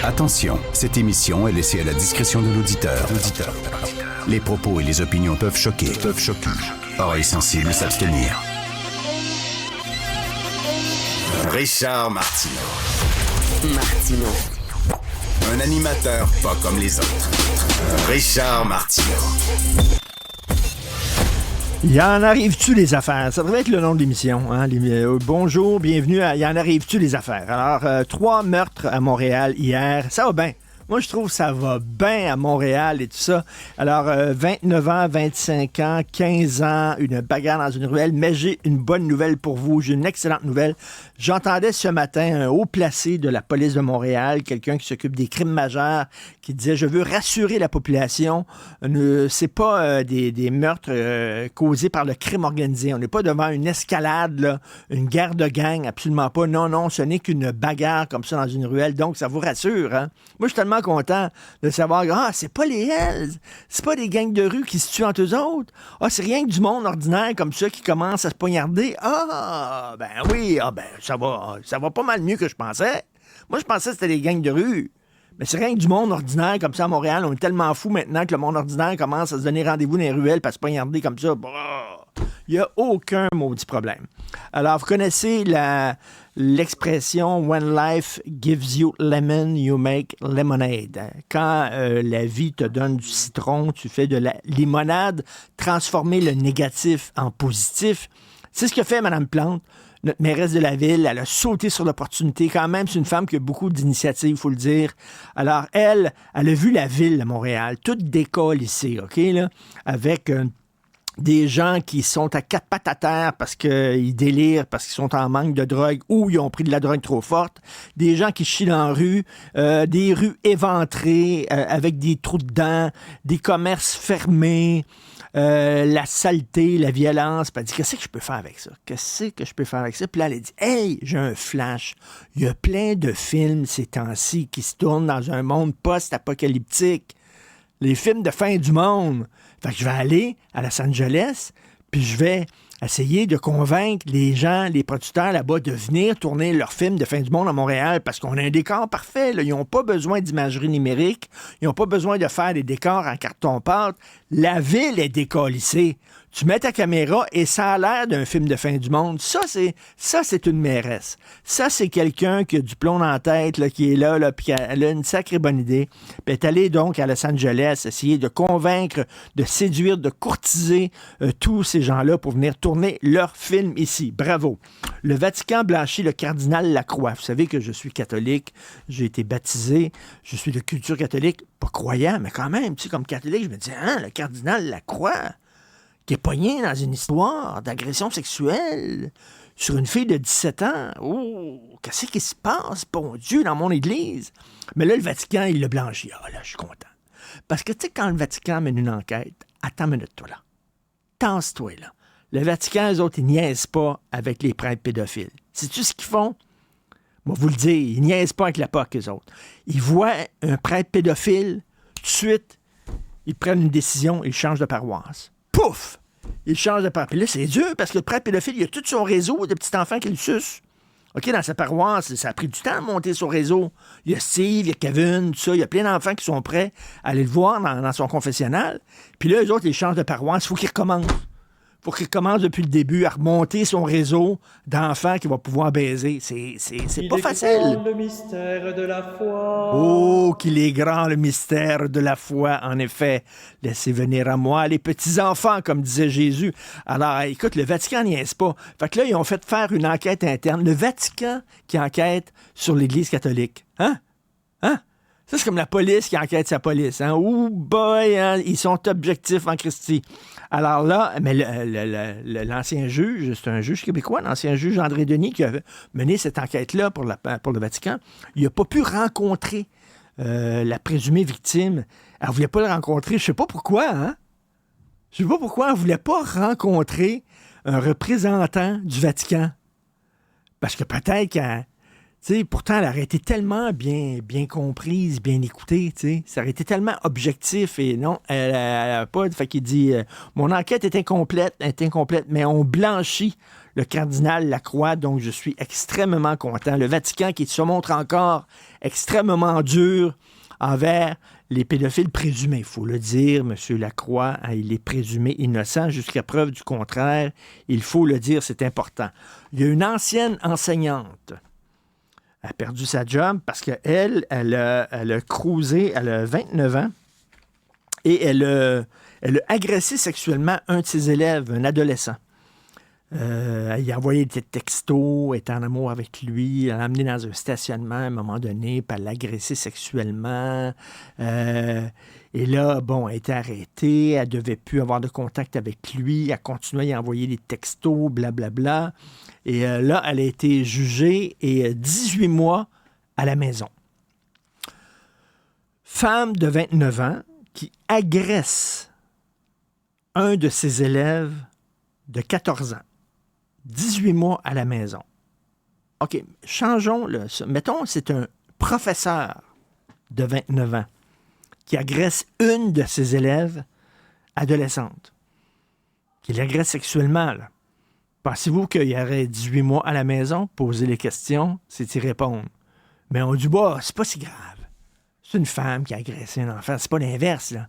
Attention, cette émission est laissée à la discrétion de l'auditeur. Les propos et les opinions peuvent choquer. Oreilles sensibles s'abstenir. Richard Martineau. Un animateur pas comme les autres. Richard Martineau. Il en arrive-tu les affaires? Ça devrait être le nom de l'émission. Hein? Bonjour, bienvenue à Il en arrive-tu les affaires? Alors, 3 meurtres à Montréal hier. Ça va bien. Moi, je trouve que ça va bien à Montréal et tout ça. Alors, 29 ans, 25 ans, 15 ans, une bagarre dans une ruelle. Mais j'ai une bonne nouvelle pour vous. J'ai une excellente nouvelle. J'entendais ce matin un haut placé de la police de Montréal, quelqu'un qui s'occupe des crimes majeurs, qui disait « Je veux rassurer la population. C'est pas des meurtres causés par le crime organisé. On n'est pas devant une escalade, là, une guerre de gang. Absolument pas. Non, ce n'est qu'une bagarre comme ça dans une ruelle. Donc, ça vous rassure. Hein? Moi, je suis tellement content de savoir c'est pas les Hells, c'est pas des gangs de rue qui se tuent entre eux autres. C'est rien que du monde ordinaire comme ça qui commence à se poignarder. Ça va pas mal mieux que je pensais. Moi, je pensais que c'était des gangs de rue. Mais c'est rien que du monde ordinaire comme ça à Montréal. On est tellement fous maintenant que le monde ordinaire commence à se donner rendez-vous dans les ruelles et à se poignarder comme ça. Il n'y a aucun maudit problème. Alors, vous connaissez l'expression « When life gives you lemon, you make lemonade ». Quand la vie te donne du citron, tu fais de la limonade, transformer le négatif en positif. C'est ce que fait Mme Plante, notre mairesse de la ville. Elle a sauté sur l'opportunité. Quand même, c'est une femme qui a beaucoup d'initiatives, il faut le dire. Alors, elle a vu la ville de Montréal, toute décollissée, OK, là, avec des gens qui sont à 4 pattes à terre parce qu'ils délirent, parce qu'ils sont en manque de drogue ou ils ont pris de la drogue trop forte, des gens qui chient dans la rue, des rues éventrées avec des trous dedans, des commerces fermés, la saleté, la violence. Puis elle dit, qu'est-ce que je peux faire avec ça? Puis là, elle a dit, hey, j'ai un flash. Il y a plein de films ces temps-ci qui se tournent dans un monde post-apocalyptique. Les films de fin du monde. Fait que je vais aller à Los Angeles, puis je vais essayer de convaincre les gens, les producteurs là-bas, de venir tourner leurs films de fin du monde à Montréal, parce qu'on a un décor parfait. Là. Ils n'ont pas besoin d'imagerie numérique. Ils n'ont pas besoin de faire des décors en carton-pâte. La ville est décalissée. Tu mets ta caméra et ça a l'air d'un film de fin du monde. Ça, c'est une mairesse. Ça, c'est quelqu'un qui a du plomb dans la tête, là, qui est là, puis elle a une sacrée bonne idée. Puis elle est allée donc à Los Angeles essayer de convaincre, de séduire, de courtiser tous ces gens-là pour venir tourner leur film ici. Bravo. Le Vatican blanchit le cardinal Lacroix. Vous savez que je suis catholique, j'ai été baptisé, je suis de culture catholique, pas croyant, mais quand même, tu sais, comme catholique, je me dis, le cardinal Lacroix, qui est pogné dans une histoire d'agression sexuelle sur une fille de 17 ans. Oh, qu'est-ce qui se passe, bon Dieu, dans mon église? Mais là, le Vatican, il l'a blanchi. Là, je suis content. Parce que, tu sais, quand le Vatican mène une enquête, attends une minute, toi, là. Tasse-toi, là. Le Vatican, eux autres, ils niaisent pas avec les prêtres pédophiles. Sais-tu ce qu'ils font? Moi, vous le dire, ils niaisent pas avec la POC, eux autres. Ils voient un prêtre pédophile, tout de suite, ils prennent une décision, ils changent de paroisse. Pouf! Il change de paroisse. Puis là, c'est dur parce que le prêtre pédophile, il a tout son réseau de petits enfants qui le sucent. OK, dans sa paroisse, ça a pris du temps de monter son réseau. Il y a Steve, il y a Kevin, tout ça. Il y a plein d'enfants qui sont prêts à aller le voir dans son confessionnal. Puis là, eux autres, ils changent de paroisse. Il faut qu'ils recommencent. Il faut qu'il commence depuis le début à remonter son réseau d'enfants qu'il va pouvoir baiser. C'est pas facile. Le mystère de la foi. Oh, qu'il est grand le mystère de la foi, en effet. Laissez venir à moi les petits-enfants, comme disait Jésus. Alors, écoute, le Vatican n'y est pas. Fait que là, ils ont fait faire une enquête interne. Le Vatican qui enquête sur l'Église catholique. Hein? Ça, c'est comme la police qui enquête sa police. Hein? Oh boy, hein? Ils sont objectifs en Christie. Alors là, mais l'ancien juge, c'est un juge québécois, l'ancien juge André Denis, qui a mené cette enquête-là pour le Vatican, il n'a pas pu rencontrer la présumée victime. Elle ne voulait pas le rencontrer. Je ne sais pas pourquoi, hein? Je ne sais pas pourquoi elle ne voulait pas rencontrer un représentant du Vatican. Parce que peut-être qu'elle T'sais, pourtant, elle aurait été tellement bien comprise, bien écoutée. T'sais. Ça aurait été tellement objectif. Et non, elle n'a pas. Fait qu'il dit mon enquête est incomplète, mais on blanchit le cardinal Lacroix, donc je suis extrêmement content. Le Vatican qui se montre encore extrêmement dur envers les pédophiles présumés. Il faut le dire, M. Lacroix, il est présumé innocent jusqu'à preuve du contraire. Il faut le dire, c'est important. Il y a une ancienne enseignante. Elle a perdu sa job parce qu'elle, elle a cruisé, elle a 29 ans, et elle a agressé sexuellement un de ses élèves, un adolescent. Elle a envoyé des textos, elle était en amour avec lui, elle l'a amené dans un stationnement à un moment donné, puis elle l'a agressé sexuellement. Et là, bon, elle a été arrêtée, elle ne devait plus avoir de contact avec lui, elle continuait à envoyer des textos, blablabla. Et là, elle a été jugée et 18 mois à la maison. Femme de 29 ans qui agresse un de ses élèves de 14 ans. 18 mois à la maison. OK, changeons. Mettons, c'est un professeur de 29 ans qui agresse une de ses élèves adolescentes, qui l'agresse sexuellement. Là. Pensez-vous qu'il y aurait 18 mois à la maison? Poser les questions, c'est y répondre. Mais on dit, bah, c'est pas si grave. C'est une femme qui a agressé un enfant. C'est pas l'inverse, là.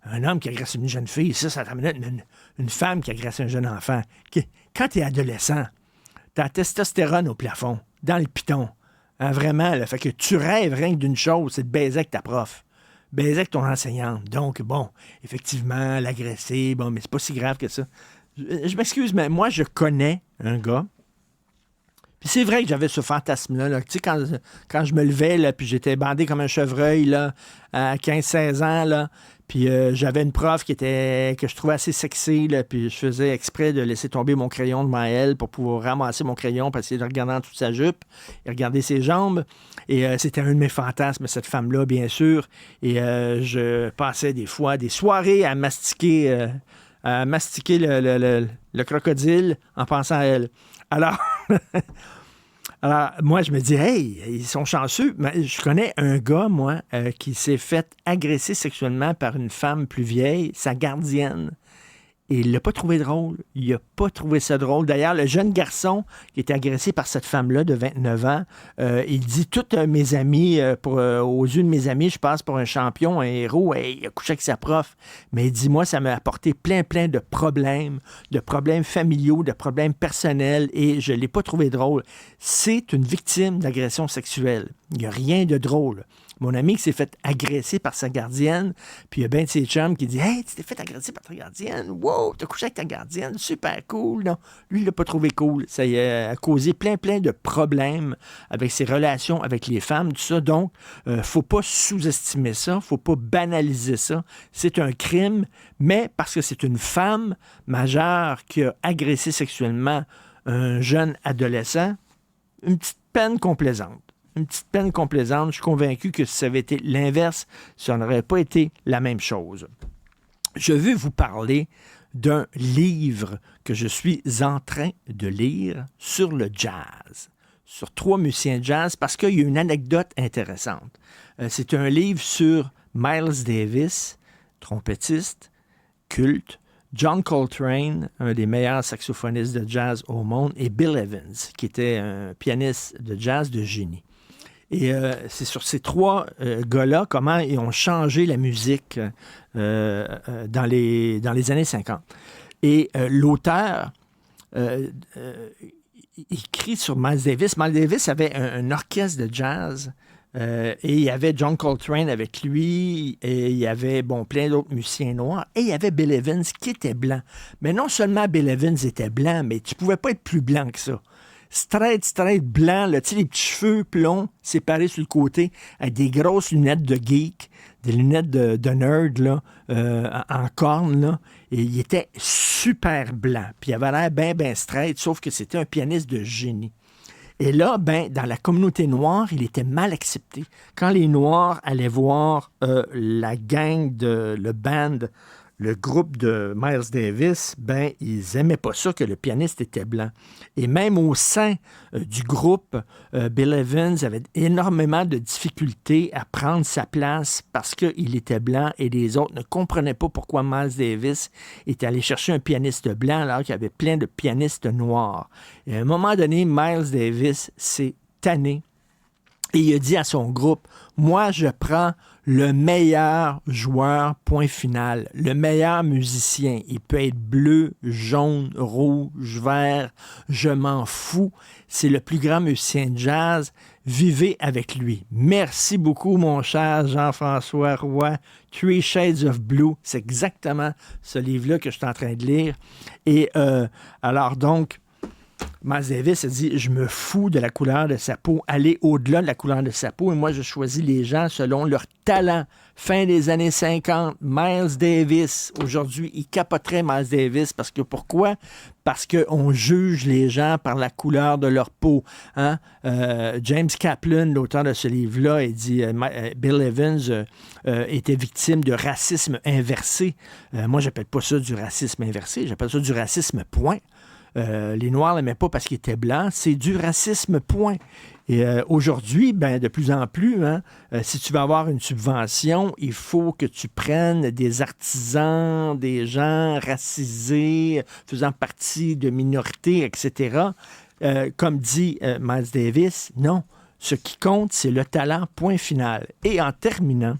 Un homme qui agresse une jeune fille, ça t'amène une femme qui agresse un jeune enfant. Quand tu es adolescent, t'as la testostérone au plafond, dans le piton. Hein, vraiment, là, fait que tu rêves rien que d'une chose, c'est de baiser avec ta prof. Baiser avec ton enseignante. Donc, bon, effectivement, l'agresser, bon, mais c'est pas si grave que ça. Je m'excuse, mais moi, je connais un gars. Puis c'est vrai que j'avais ce fantasme-là. Là. Tu sais, quand je me levais, là, puis j'étais bandé comme un chevreuil là, à 15-16 ans, là, puis j'avais une prof que je trouvais assez sexy, là, puis je faisais exprès de laisser tomber mon crayon devant elle pour pouvoir ramasser mon crayon, parce qu'elle regardait dans toute sa jupe et regarder ses jambes. Et c'était un de mes fantasmes, cette femme-là, bien sûr. Et je passais des fois des soirées à mastiquer le crocodile en pensant à elle. Alors, moi, je me dis, hey, ils sont chanceux. Mais je connais un gars, moi, qui s'est fait agresser sexuellement par une femme plus vieille, sa gardienne. Et il l'a pas trouvé drôle. Il n'a pas trouvé ça drôle. D'ailleurs, le jeune garçon qui était agressé par cette femme-là de 29 ans, il dit, toutes mes amis, aux yeux de mes amis, je passe pour un champion, un héros, et il a couché avec sa prof. Mais il dit, moi, ça m'a apporté plein de problèmes familiaux, de problèmes personnels, et je ne l'ai pas trouvé drôle. C'est une victime d'agression sexuelle. Il n'y a rien de drôle. Mon ami qui s'est fait agresser par sa gardienne, puis il y a bien de ses chums qui disent « Hey, tu t'es fait agresser par ta gardienne. Wow, t'as couché avec ta gardienne. Super cool. » Non, lui, il l'a pas trouvé cool. Ça a causé plein de problèmes avec ses relations avec les femmes, tout ça. Donc, faut pas sous-estimer ça. Faut pas banaliser ça. C'est un crime, mais parce que c'est une femme majeure qui a agressé sexuellement un jeune adolescent, une petite peine complaisante. Une petite peine complaisante. Je suis convaincu que si ça avait été l'inverse, ça n'aurait pas été la même chose. Je veux vous parler d'un livre que je suis en train de lire sur le jazz, sur 3 musiciens de jazz, parce qu'il y a une anecdote intéressante. C'est un livre sur Miles Davis, trompettiste, culte, John Coltrane, un des meilleurs saxophonistes de jazz au monde, et Bill Evans, qui était un pianiste de jazz de génie. Et c'est sur ces 3 gars-là, comment ils ont changé la musique dans les années 50. Et l'auteur écrit sur Miles Davis. Miles Davis avait un orchestre de jazz et il y avait John Coltrane avec lui et il y avait plein d'autres musiciens noirs et il y avait Bill Evans qui était blanc. Mais non seulement Bill Evans était blanc, mais tu pouvais pas être plus blanc que ça. Straight blanc, là, tu sais, les petits cheveux blonds séparés sur le côté, avec des grosses lunettes de geek, des lunettes de nerd, là, en corne, là, et il était super blanc. Puis il avait l'air bien straight, sauf que c'était un pianiste de génie. Et là, dans la communauté noire, il était mal accepté. Quand les Noirs allaient voir la gang, le band, le groupe de Miles Davis, ben, ils aimaient pas ça que le pianiste était blanc. Et même au sein du groupe, Bill Evans avait énormément de difficultés à prendre sa place parce qu'il était blanc et les autres ne comprenaient pas pourquoi Miles Davis était allé chercher un pianiste blanc alors qu'il y avait plein de pianistes noirs. Et à un moment donné, Miles Davis s'est tanné et il a dit à son groupe, « Moi, je prends le meilleur joueur, point final, le meilleur musicien. Il peut être bleu, jaune, rouge, vert, je m'en fous. C'est le plus grand musicien de jazz. Vivez avec lui. » Merci beaucoup, mon cher Jean-François Roy. Three Shades of Blue, c'est exactement ce livre-là que je suis en train de lire. Et alors donc, Miles Davis a dit, je me fous de la couleur de sa peau, aller au-delà de la couleur de sa peau, et moi, je choisis les gens selon leur talent. Fin des années 50, Miles Davis, aujourd'hui, il capoterait Miles Davis, parce que pourquoi? Parce qu'on juge les gens par la couleur de leur peau. Hein? James Kaplan, l'auteur de ce livre-là, il dit, Bill Evans était victime de racisme inversé. Moi, j'appelle pas ça du racisme inversé, j'appelle ça du racisme point. Les Noirs l'aimaient pas parce qu'ils étaient blancs. C'est du racisme, point. Et aujourd'hui, ben, de plus en plus, hein, si tu veux avoir une subvention, il faut que tu prennes des artisans, des gens racisés, faisant partie de minorités, etc. Comme dit Miles Davis, non. Ce qui compte, c'est le talent, point final. Et en terminant,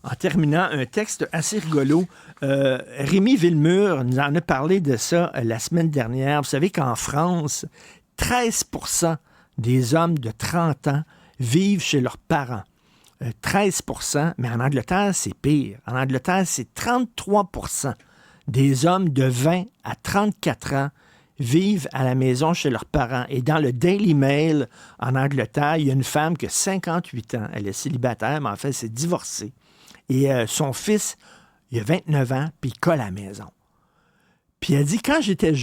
un texte assez rigolo. Rémi Villemur nous en a parlé de ça la semaine dernière. Vous savez qu'en France, 13% des hommes de 30 ans vivent chez leurs parents. 13%, mais en Angleterre, c'est pire. En Angleterre, c'est 33% des hommes de 20 à 34 ans vivent à la maison chez leurs parents. Et dans le Daily Mail, en Angleterre, il y a une femme qui a 58 ans. Elle est célibataire, mais en fait, elle s'est divorcée. Et son fils, il a 29 ans, puis il colle à la maison. Puis elle dit, quand j'étais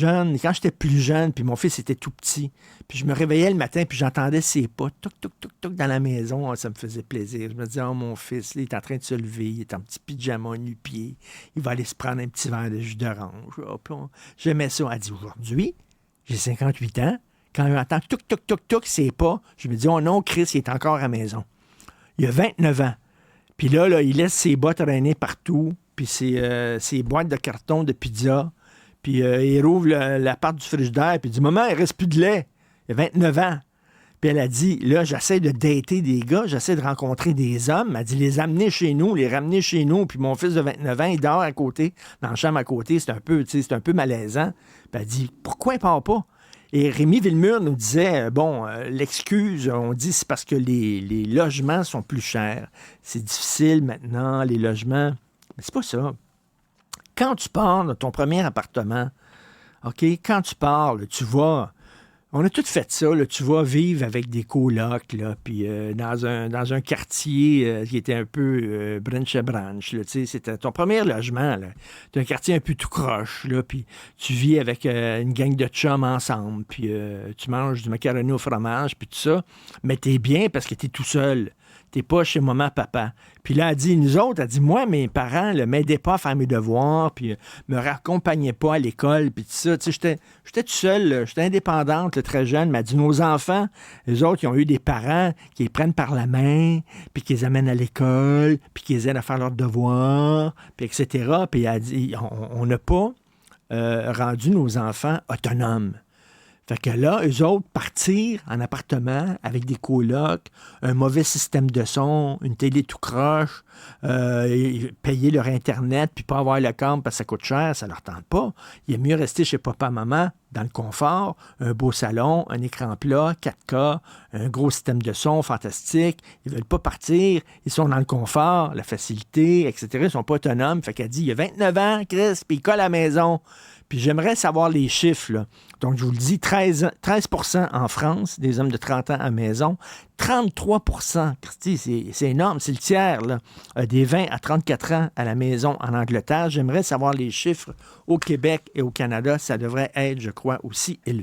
plus jeune, puis mon fils était tout petit, puis je me réveillais le matin, puis j'entendais ses pas, toc, toc, toc, toc, dans la maison, ça me faisait plaisir. Je me disais, oh, mon fils, là, il est en train de se lever, il est en petit pyjama nu-pied, il va aller se prendre un petit verre de jus d'orange. Oh, j'aimais ça. Elle dit, aujourd'hui, j'ai 58 ans, quand j'entends toc, toc, toc, toc, ses pas, je me dis, oh non, Chris, il est encore à la maison. Il a 29 ans. Puis là, il laisse ses bas traîner partout, puis ses boîtes de carton de pizza, puis il rouvre la part du frigidaire, puis il dit « Maman, il ne reste plus de lait. » Il a 29 ans. Puis elle a dit « Là, j'essaie de dater des gars, j'essaie de rencontrer des hommes. » Elle a dit « Les amener chez nous, les ramener chez nous. » Puis mon fils de 29 ans, il dort à côté, dans la chambre à côté. C'est un peu malaisant. Puis elle a dit « Pourquoi il ne part pas? » Et Rémi Villemur nous disait, l'excuse, on dit, c'est parce que les logements sont plus chers. C'est difficile maintenant, les logements. Mais c'est pas ça. Quand tu pars de ton premier appartement, OK, quand tu pars, là, tu vas... On a tout fait ça, là, tu vas vivre avec des colocs, là, puis dans un quartier qui était un peu branche-à-branche, là, tu sais, c'était ton premier logement, là. C'est un quartier un peu tout croche, là, puis tu vis avec une gang de chums ensemble, puis tu manges du macaroni au fromage, puis tout ça, mais t'es bien parce que t'es tout seul. T'es pas chez maman, papa. Puis là, elle dit, moi, mes parents ne m'aidaient pas à faire mes devoirs, puis me raccompagnaient pas à l'école, puis tout ça. Tu sais, j'étais tout seul, là, j'étais indépendante, là, très jeune. Elle m'a dit, nos enfants, les autres, ils ont eu des parents qui les prennent par la main, puis qui les amènent à l'école, puis qui les aident à faire leurs devoirs, puis etc. Puis elle a dit, on n'a pas rendu nos enfants autonomes. Fait que là, eux autres, partir en appartement avec des colocs, un mauvais système de son, une télé tout croche, payer leur Internet, puis pas avoir le câble parce que ça coûte cher, ça leur tente pas. Il est mieux rester chez papa-maman, dans le confort, un beau salon, un écran plat, 4K, un gros système de son fantastique. Ils veulent pas partir, ils sont dans le confort, la facilité, etc. Ils sont pas autonomes. Fait qu'elle dit, il y a 29 ans, Chris, puis il colle à la maison. Puis j'aimerais savoir les chiffres, là. Donc, je vous le dis, 13% en France, des hommes de 30 ans à maison. 33%, Christy, c'est énorme, c'est le tiers, là, des 20 à 34 ans à la maison en Angleterre. J'aimerais savoir les chiffres au Québec et au Canada. Ça devrait être, je crois, aussi élevé.